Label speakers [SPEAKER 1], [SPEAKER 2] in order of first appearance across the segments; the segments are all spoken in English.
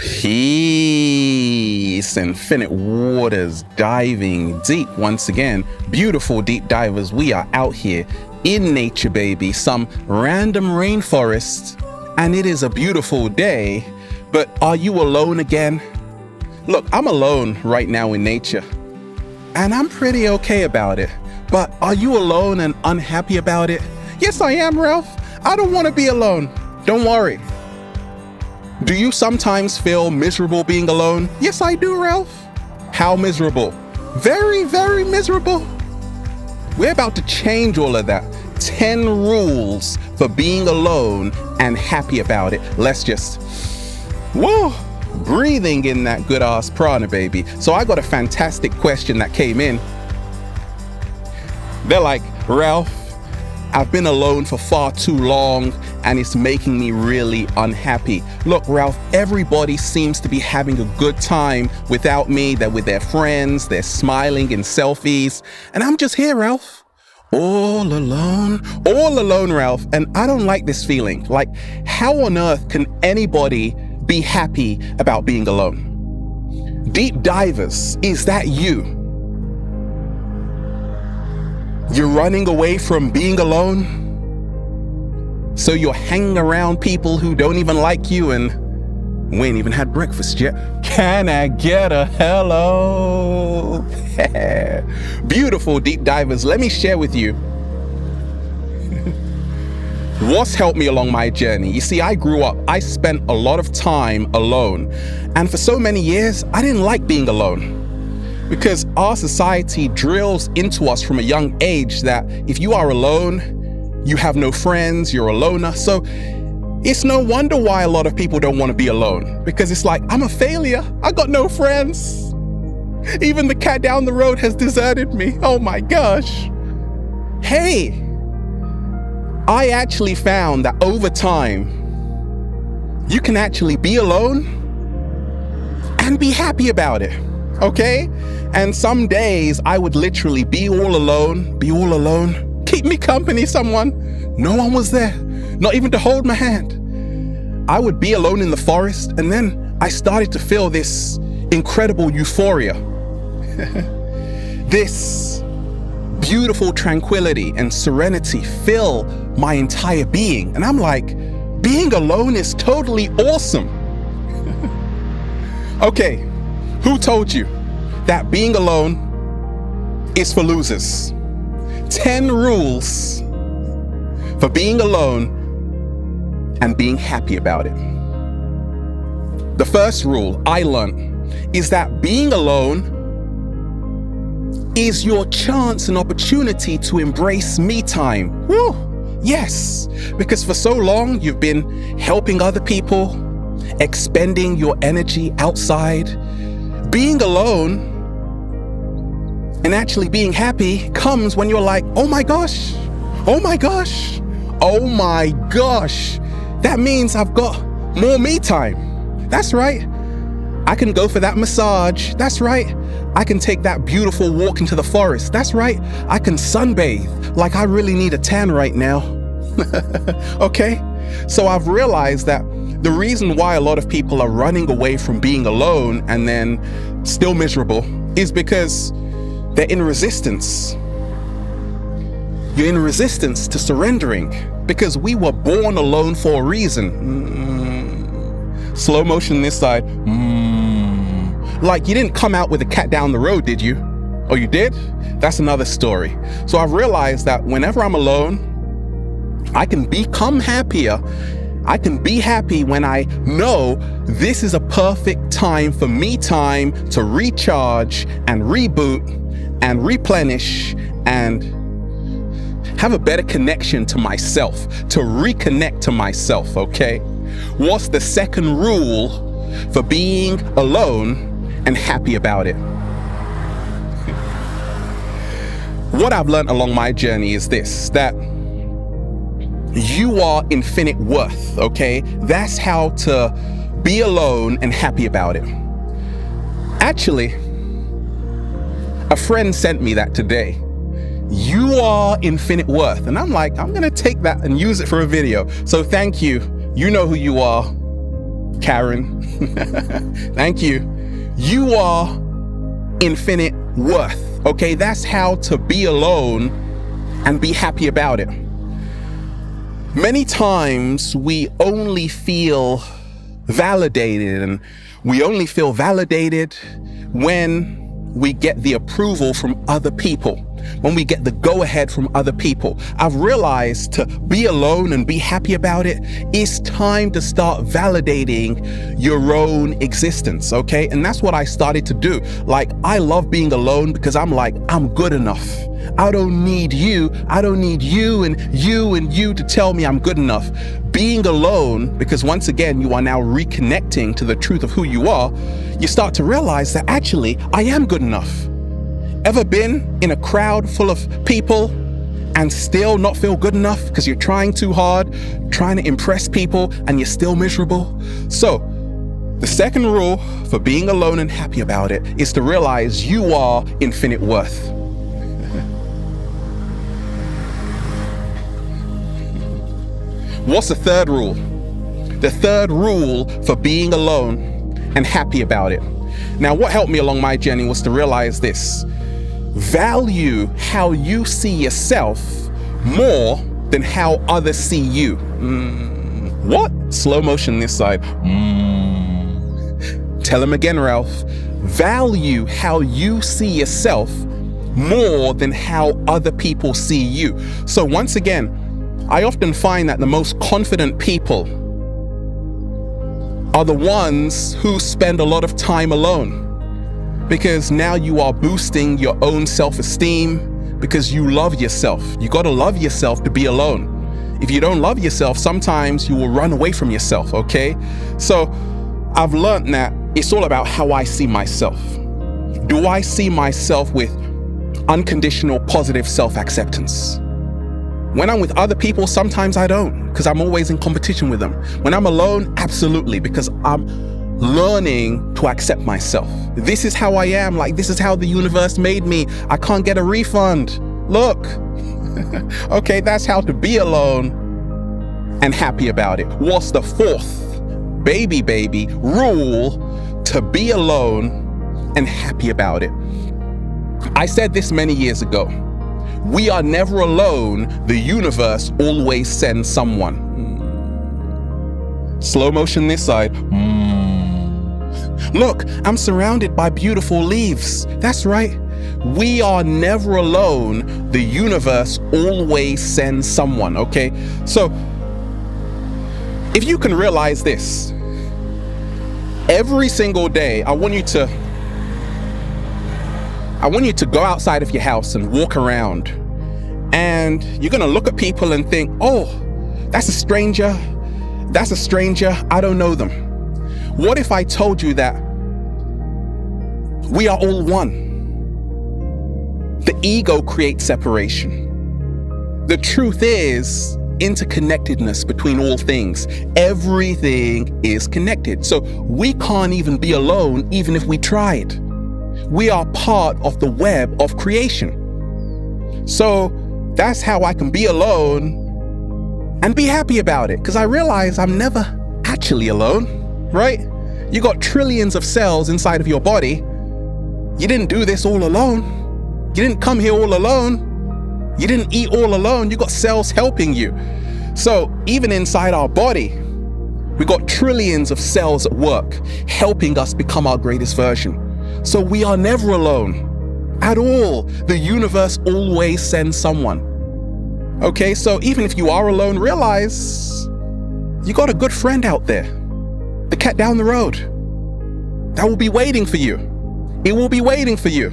[SPEAKER 1] Peace, infinite waters, diving deep once again. Beautiful deep divers, we are out here in nature, baby. Some random rainforest, and it is a beautiful day. But are you alone again? Look, I'm alone right now in nature, and I'm pretty okay about it. But are you alone and unhappy about it? Yes, I am, Ralph. I don't want to be alone. Don't worry. Do you sometimes feel miserable being alone? Yes, I do, Ralph. How miserable? Very, very miserable. We're about to change all of that. 10 rules for being alone and happy about it. Let's just, whoa, breathing in that good ass prana, baby. So I got a fantastic question that came in. They're like, Ralph, I've been alone for far too long and it's making me really unhappy. Look, Ralph, everybody seems to be having a good time without me. They're with their friends, they're smiling in selfies, and I'm just here, Ralph, all alone, Ralph, and I don't like this feeling. Like, how on earth can anybody be happy about being alone? Deep divers, is that you? You're running away from being alone? So you're hanging around people who don't even like you, and we ain't even had breakfast yet. Can I get a hello? Beautiful deep divers, let me share with you what's helped me along my journey. You see, I grew up, I spent a lot of time alone, and for so many years, I didn't like being alone. Because our society drills into us from a young age that if you are alone, you have no friends, you're a loner. So it's no wonder why a lot of people don't want to be alone. Because it's like, I'm a failure. I got no friends. Even the cat down the road has deserted me. Oh my gosh. Hey, I actually found that over time, you can actually be alone and be happy about it. Okay? And some days I would literally be all alone. Keep me company, someone. No one was there, not even to hold my hand. I would be alone in the forest, and then I started to feel this incredible euphoria. This beautiful tranquility and serenity fill my entire being. And I'm like, being alone is totally awesome. Okay. Who told you that being alone is for losers? 10 rules for being alone and being happy about it. The first rule I learned is that being alone is your chance and opportunity to embrace me time. Woo! Yes, because for so long you've been helping other people, expending your energy outside. Being alone and actually being happy comes when you're like, oh my gosh, that means I've got more me time. That's right. I can go for that massage. That's right. I can take that beautiful walk into the forest. That's right. I can sunbathe like I really need a tan right now. Okay? So I've realized that the reason why a lot of people are running away from being alone and then still miserable is because they're in resistance. You're in resistance to surrendering because we were born alone for a reason. Slow motion this side. Like you didn't come out with a cat down the road, did you? Oh, you did? That's another story. So I've realized that whenever I'm alone, I can become happier. I can be happy when I know this is a perfect time for me time to recharge and reboot and replenish and have a better connection to myself, to reconnect to myself, okay? What's the second rule for being alone and happy about it? What I've learned along my journey is this, that you are infinite worth, okay? That's how to be alone and happy about it. Actually, a friend sent me that today. You are infinite worth. And I'm like, I'm gonna take that and use it for a video. So thank you. You know who you are. Karen. Thank you. You are infinite worth. Okay, that's how to be alone and be happy about it. Many times we only feel validated, and we only feel validated when we get the approval from other people, when we get the go-ahead from other people. I've realized to be alone and be happy about it, it's time to start validating your own existence, okay? And that's what I started to do. Like, I love being alone because I'm like, I'm good enough. I don't need you. I don't need you and you and you to tell me I'm good enough. Being alone, because once again, you are now reconnecting to the truth of who you are, you start to realize that actually, I am good enough. Ever been in a crowd full of people and still not feel good enough because you're trying too hard, trying to impress people, and you're still miserable? So, the second rule for being alone and happy about it is to realize you are infinite worth. What's the third rule? The third rule for being alone and happy about it. Now, what helped me along my journey was to realize this. Value how you see yourself more than how others see you. What? Slow motion this side. Tell him again, Ralph. Value how you see yourself more than how other people see you. So once again, I often find that the most confident people are the ones who spend a lot of time alone, because now you are boosting your own self-esteem because you love yourself. You got to love yourself to be alone. If you don't love yourself, sometimes you will run away from yourself, okay? So I've learned that it's all about how I see myself. Do I see myself with unconditional positive self-acceptance? When I'm with other people, sometimes I don't, because I'm always in competition with them. When I'm alone, absolutely, because I'm learning to accept myself. This is how I am, like this is how the universe made me. I can't get a refund. Look. Okay, that's how to be alone and happy about it. What's the fourth baby rule to be alone and happy about it? I said this many years ago. We are never alone. The universe always sends someone. Slow motion this side. Look, I'm surrounded by beautiful leaves. That's right. We are never alone. The universe always sends someone, okay? So, if you can realize this, every single day, I want you to go outside of your house and walk around, and you're gonna look at people and think, oh, that's a stranger, I don't know them. What if I told you that we are all one? The ego creates separation. The truth is interconnectedness between all things. Everything is connected. So we can't even be alone even if we tried. We are part of the web of creation. So that's how I can be alone and be happy about it, because I realize I'm never actually alone, right? You got trillions of cells inside of your body. You didn't do this all alone. You didn't come here all alone. You didn't eat all alone. You got cells helping you. So even inside our body, we got trillions of cells at work helping us become our greatest version. So we are never alone at all. The universe always sends someone. Okay, so even if you are alone, realize you got a good friend out there. The cat down the road. That will be waiting for you. It will be waiting for you.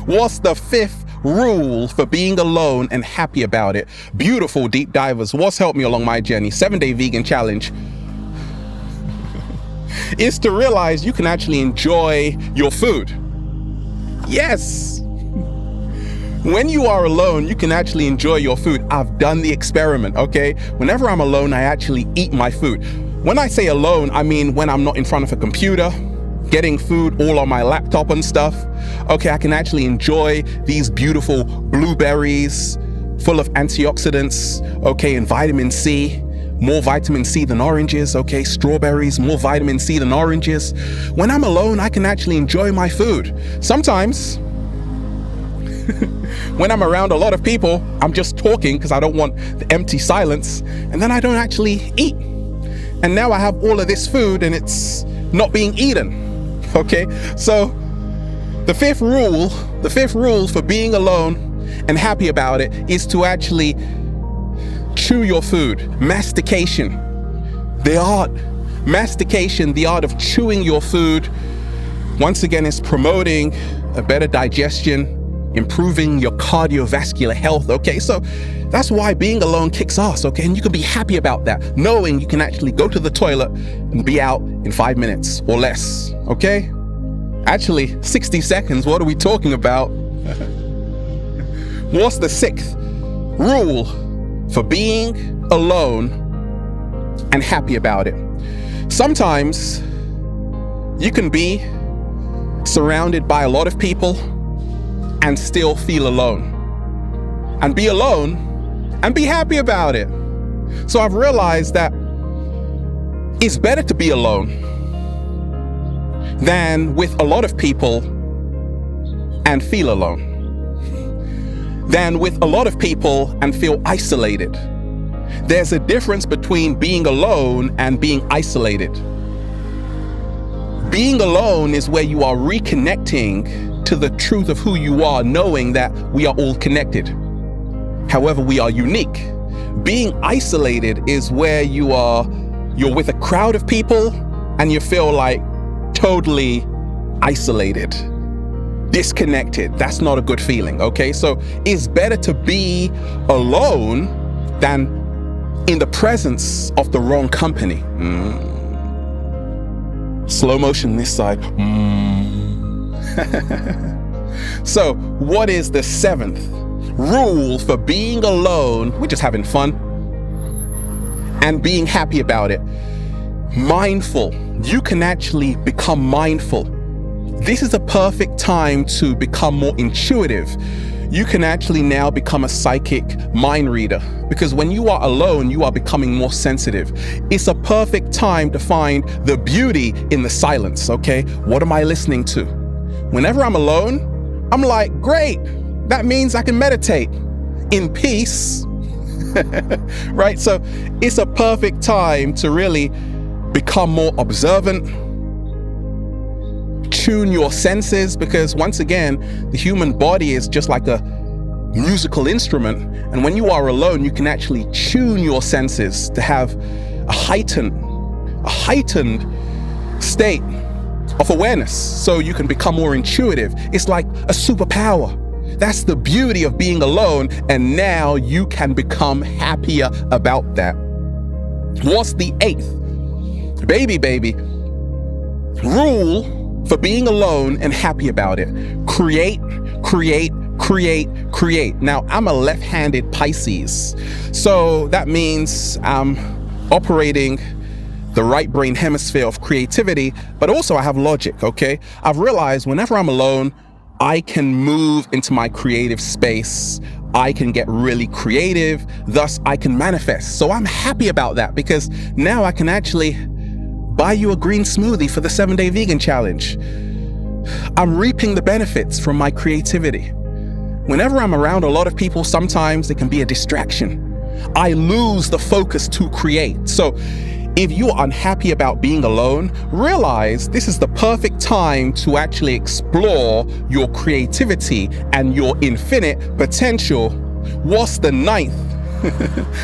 [SPEAKER 1] What's the fifth rule for being alone and happy about it? Beautiful deep divers, what's helped me along my journey, 7-day vegan challenge, is to realize you can actually enjoy your food. Yes. When you are alone, you can actually enjoy your food. I've done the experiment, okay? Whenever I'm alone, I actually eat my food. When I say alone, I mean when I'm not in front of a computer, getting food all on my laptop and stuff. Okay, I can actually enjoy these beautiful blueberries full of antioxidants, okay, and vitamin C, more vitamin C than oranges, okay? Strawberries, more vitamin C than oranges. When I'm alone, I can actually enjoy my food. Sometimes, when I'm around a lot of people, I'm just talking because I don't want the empty silence, and then I don't actually eat. And now I have all of this food and it's not being eaten, okay? So the fifth rule for being alone and happy about it is to actually chew your food. Mastication, the art of chewing your food, once again, is promoting a better digestion, improving your cardiovascular health, okay? So that's why being alone kicks ass, okay? And you can be happy about that, knowing you can actually go to the toilet and be out in 5 minutes or less, okay? Actually, 60 seconds, what are we talking about? What's the sixth rule for being alone and happy about it? Sometimes you can be surrounded by a lot of people and still feel alone, and be alone and be happy about it. So I've realized that it's better to be alone than with a lot of people and feel alone, than with a lot of people and feel isolated. There's a difference between being alone and being isolated. Being alone is where you are reconnecting to the truth of who you are, knowing that we are all connected. However, we are unique. Being isolated is where you're with a crowd of people and you feel like totally isolated, disconnected. That's not a good feeling, okay? So it's better to be alone than in the presence of the wrong company. Slow motion this side. So what is the seventh rule for being alone? We're just having fun and being happy about it. Mindful. You can actually become mindful. This is a perfect time to become more intuitive. You can actually now become a psychic mind reader, because when you are alone, you are becoming more sensitive. It's a perfect time to find the beauty in the silence, okay? What am I listening to? Whenever I'm alone, I'm like, great, that means I can meditate in peace, right? So it's a perfect time to really become more observant, tune your senses, because once again, the human body is just like a musical instrument. And when you are alone, you can actually tune your senses to have a heightened state of awareness, so you can become more intuitive. It's like a superpower. That's the beauty of being alone, and now you can become happier about that. What's the eighth baby rule for being alone and happy about it? Create. Now, I'm a left-handed Pisces, so that means I'm operating the right brain hemisphere of creativity, but also I have logic, okay? I've realized whenever I'm alone, I can move into my creative space. I can get really creative, thus I can manifest. So I'm happy about that, because now I can actually buy you a green smoothie for the 7-day vegan challenge. I'm reaping the benefits from my creativity. Whenever I'm around a lot of people, sometimes it can be a distraction. I lose the focus to create. So if you're unhappy about being alone, realize this is the perfect time to actually explore your creativity and your infinite potential. What's the ninth?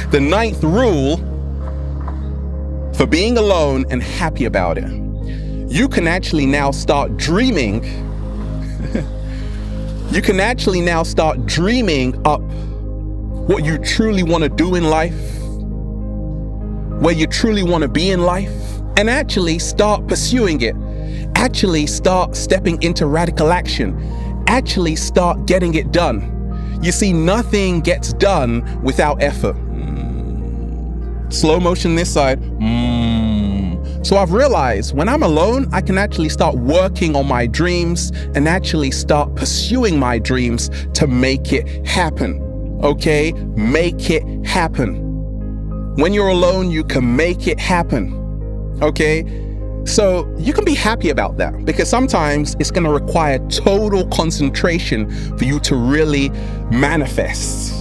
[SPEAKER 1] The ninth rule for being alone and happy about it. You can actually now start dreaming. You can actually now start dreaming up what you truly want to do in life, where you truly want to be in life, and actually start pursuing it. Actually start stepping into radical action. Actually start getting it done. You see, nothing gets done without effort. Slow motion this side. So I've realized when I'm alone, I can actually start working on my dreams and actually start pursuing my dreams to make it happen. Okay? Make it happen. When you're alone, you can make it happen. Okay? So you can be happy about that, because sometimes it's going to require total concentration for you to really manifest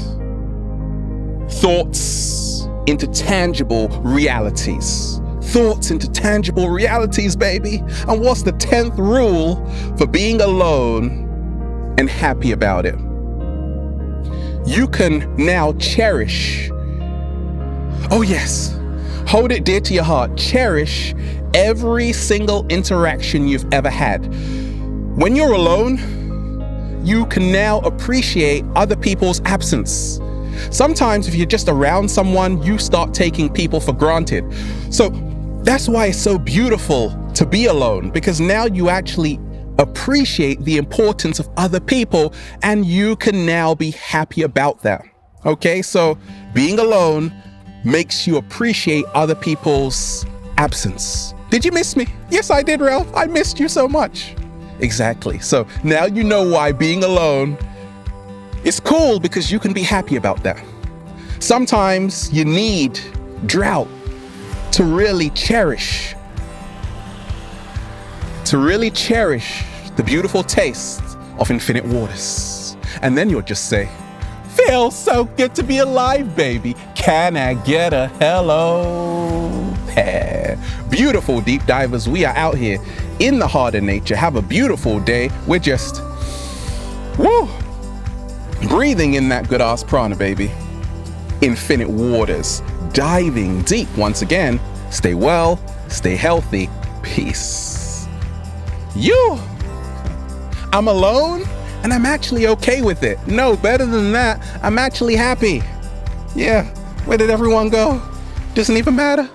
[SPEAKER 1] thoughts into tangible realities. Thoughts into tangible realities, baby. And what's the 10th rule for being alone and happy about it? You can now cherish. Oh yes, hold it dear to your heart. Cherish every single interaction you've ever had. When you're alone, you can now appreciate other people's absence. Sometimes if you're just around someone, you start taking people for granted. So that's why it's so beautiful to be alone, because now you actually appreciate the importance of other people, and you can now be happy about that. Okay, so being alone makes you appreciate other people's absence. Did you miss me? Yes, I did, Ralph. I missed you so much. Exactly. So now you know why being alone is cool, because you can be happy about that. Sometimes you need drought to really cherish the beautiful taste of infinite waters. And then you'll just say, feels so good to be alive, baby. Can I get a hello? Yeah. Beautiful deep divers, we are out here in the heart of nature. Have a beautiful day. We're just, breathing in that good ass prana, baby. Infinite waters, diving deep once again. Stay well, stay healthy, peace. I'm alone and I'm actually okay with it. No, better than that, I'm actually happy. Yeah, where did everyone go? Doesn't even matter.